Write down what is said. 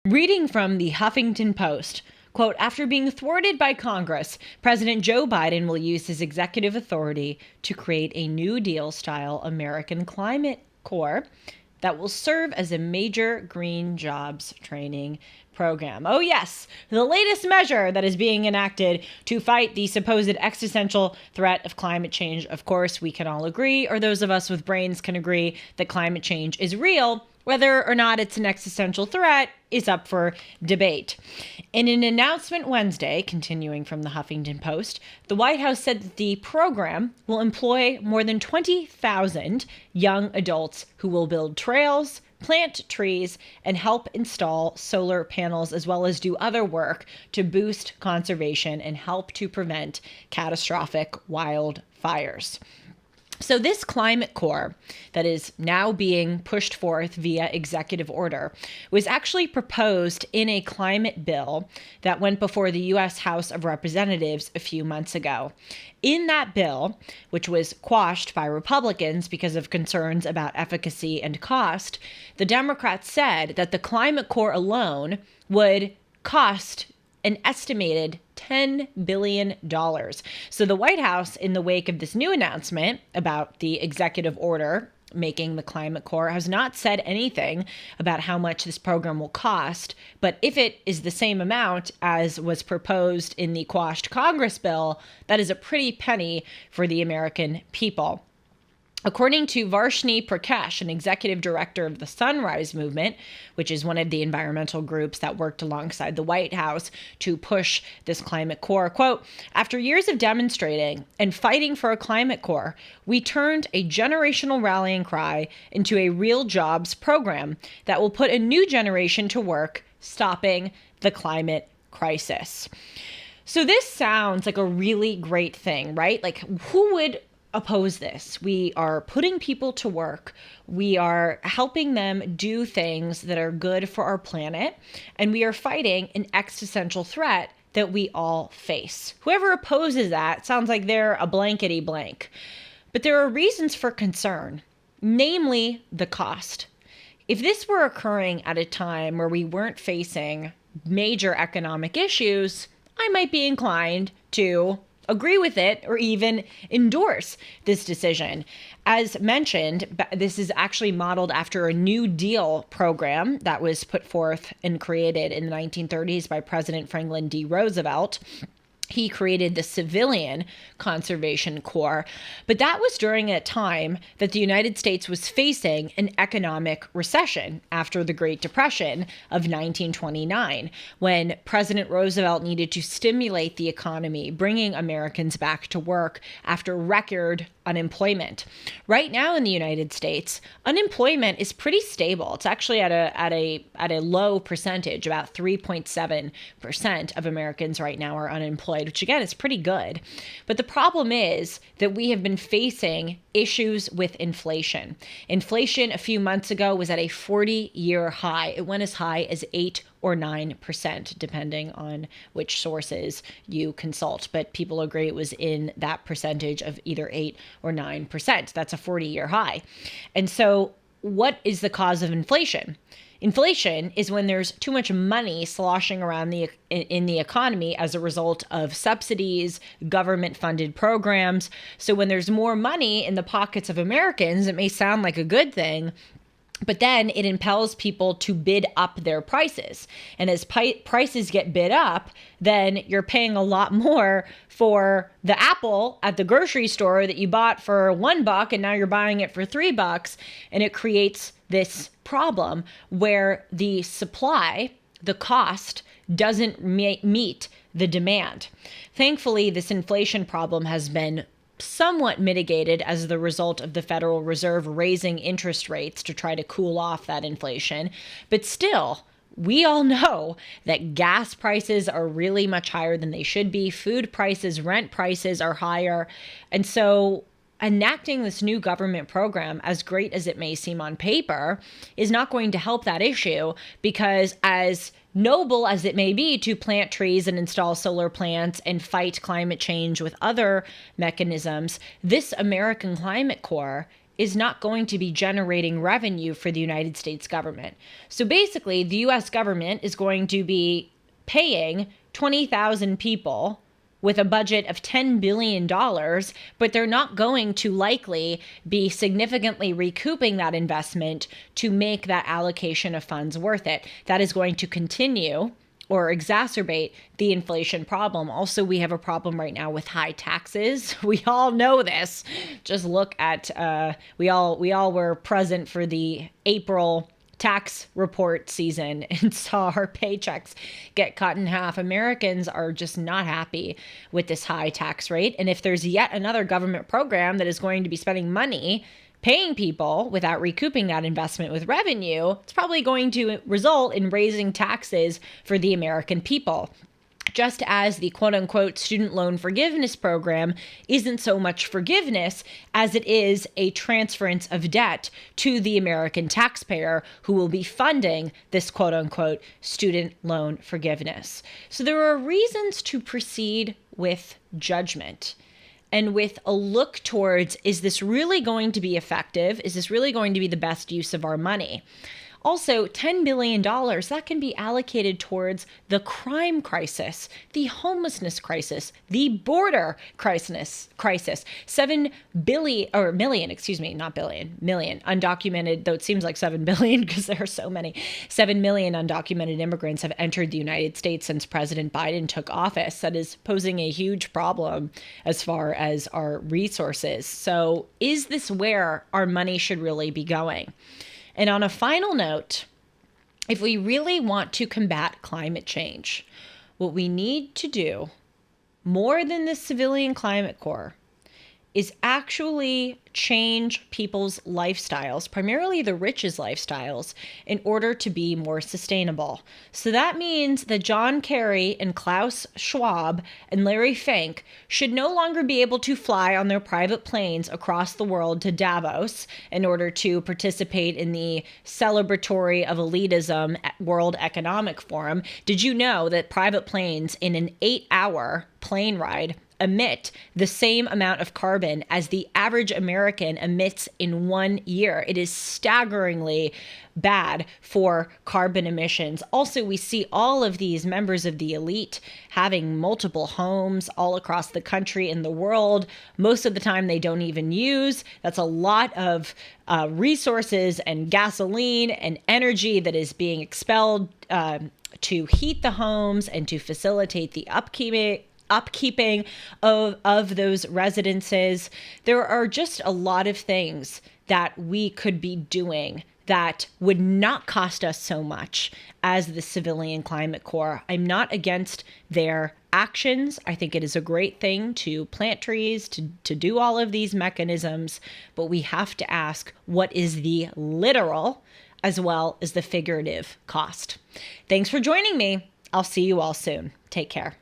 Reading from the Huffington Post, quote, after being thwarted by Congress, President Joe Biden will use his executive authority to create a New Deal-style American Climate Corps that will serve as a major green jobs training program. Oh yes, the latest measure that is being enacted to fight the supposed existential threat of climate change. Of course, we can all agree, or those of us with brains can agree, that climate change is real. Whether or not it's an existential threat is up for debate. In an announcement Wednesday, continuing from the Huffington Post, the White House said that the program will employ more than 20,000 young adults who will build trails, plant trees, and help install solar panels, as well as do other work to boost conservation and help to prevent catastrophic wildfires. So this climate corps that is now being pushed forth via executive order was actually proposed in a climate bill that went before the U.S. House of Representatives a few months ago. In that bill, which was quashed by Republicans because of concerns about efficacy and cost, the Democrats said that the climate corps alone would cost an estimated $10 billion. So the White House, in the wake of this new announcement about the executive order making the climate corps, has not said anything about how much this program will cost. But if it is the same amount as was proposed in the quashed Congress bill, that is a pretty penny for the American people. According to Varshni Prakash, an executive director of the Sunrise Movement, which is one of the environmental groups that worked alongside the White House to push this climate corps, quote, after years of demonstrating and fighting for a climate corps, we turned a generational rallying cry into a real jobs program that will put a new generation to work stopping the climate crisis. So this sounds like a really great thing, right? Like, who would oppose this? We are putting people to work. We are helping them do things that are good for our planet. And we are fighting an existential threat that we all face. Whoever opposes that sounds like they're a blankety blank. But there are reasons for concern, namely the cost. If this were occurring at a time where we weren't facing major economic issues, I might be inclined to agree with it or even endorse this decision. As mentioned, this is actually modeled after a New Deal program that was put forth and created in the 1930s by President Franklin D. Roosevelt. He created the Civilian Conservation Corps, but that was during a time that the United States was facing an economic recession after the Great Depression of 1929, when President Roosevelt needed to stimulate the economy, bringing Americans back to work after record unemployment. Right now in the United States, unemployment is pretty stable. It's actually at a low percentage. About 3.7% of Americans right now are unemployed, which again is pretty good. But the problem is that we have been facing issues with inflation. Inflation a few months ago was at a 40-year high. It went as high as 8 or 9%, depending on which sources you consult. But people agree it was in that percentage of either 8 or 9%. That's a 40-year high. And so what is the cause of inflation? Inflation is when there's too much money sloshing around in the economy as a result of subsidies, government-funded programs. So when there's more money in the pockets of Americans, it may sound like a good thing, but then it impels people to bid up their prices. And as prices get bid up, then you're paying a lot more for the apple at the grocery store that you bought for $1 and now you're buying it for $3. And it creates this problem where the supply, the cost, doesn't meet the demand. Thankfully, this inflation problem has been somewhat mitigated as the result of the Federal Reserve raising interest rates to try to cool off that inflation. But still, we all know that gas prices are really much higher than they should be. Food prices, rent prices are higher. And so enacting this new government program, as great as it may seem on paper, is not going to help that issue, because as noble as it may be to plant trees and install solar plants and fight climate change with other mechanisms, this American Climate Corps is not going to be generating revenue for the United States government. So basically, the US government is going to be paying 20,000 people with a budget of $10 billion, but they're not going to likely be significantly recouping that investment to make that allocation of funds worth it. That is going to continue or exacerbate the inflation problem. Also, we have a problem right now with high taxes. We all know this. Just look at, we all were present for the April tax report season and saw our paychecks get cut in half. Americans are just not happy with this high tax rate. And if there's yet another government program that is going to be spending money paying people without recouping that investment with revenue, it's probably going to result in raising taxes for the American people. Just as the quote unquote student loan forgiveness program isn't so much forgiveness as it is a transference of debt to the American taxpayer who will be funding this quote unquote student loan forgiveness. So there are reasons to proceed with judgment and with a look towards, is this really going to be effective? Is this really going to be the best use of our money? Also, $10 billion, that can be allocated towards the crime crisis, the homelessness crisis, the border crisis, 7 billion, or million, excuse me, not billion, million undocumented, though it seems like 7 billion because there are so many, 7 million undocumented immigrants have entered the United States since President Biden took office. That is posing a huge problem as far as our resources. So is this where our money should really be going? And on a final note, if we really want to combat climate change, what we need to do more than the Civilian Climate Corps is actually change people's lifestyles, primarily the rich's lifestyles, in order to be more sustainable. So that means that John Kerry and Klaus Schwab and Larry Fink should no longer be able to fly on their private planes across the world to Davos in order to participate in the celebratory of elitism at World Economic Forum. Did you know that private planes in an 8-hour plane ride emit the same amount of carbon as the average American emits in 1 year? It is staggeringly bad for carbon emissions. Also, we see all of these members of the elite having multiple homes all across the country and the world. Most of the time they don't even use. That's a lot of resources and gasoline and energy that is being expelled to heat the homes and to facilitate the upkeeping of those residences. There are just a lot of things that we could be doing that would not cost us so much as the Civilian Climate Corps. I'm not against their actions. I think it is a great thing to plant trees, to do all of these mechanisms, but we have to ask, what is the literal as well as the figurative cost? Thanks for joining me. I'll see you all soon. Take care.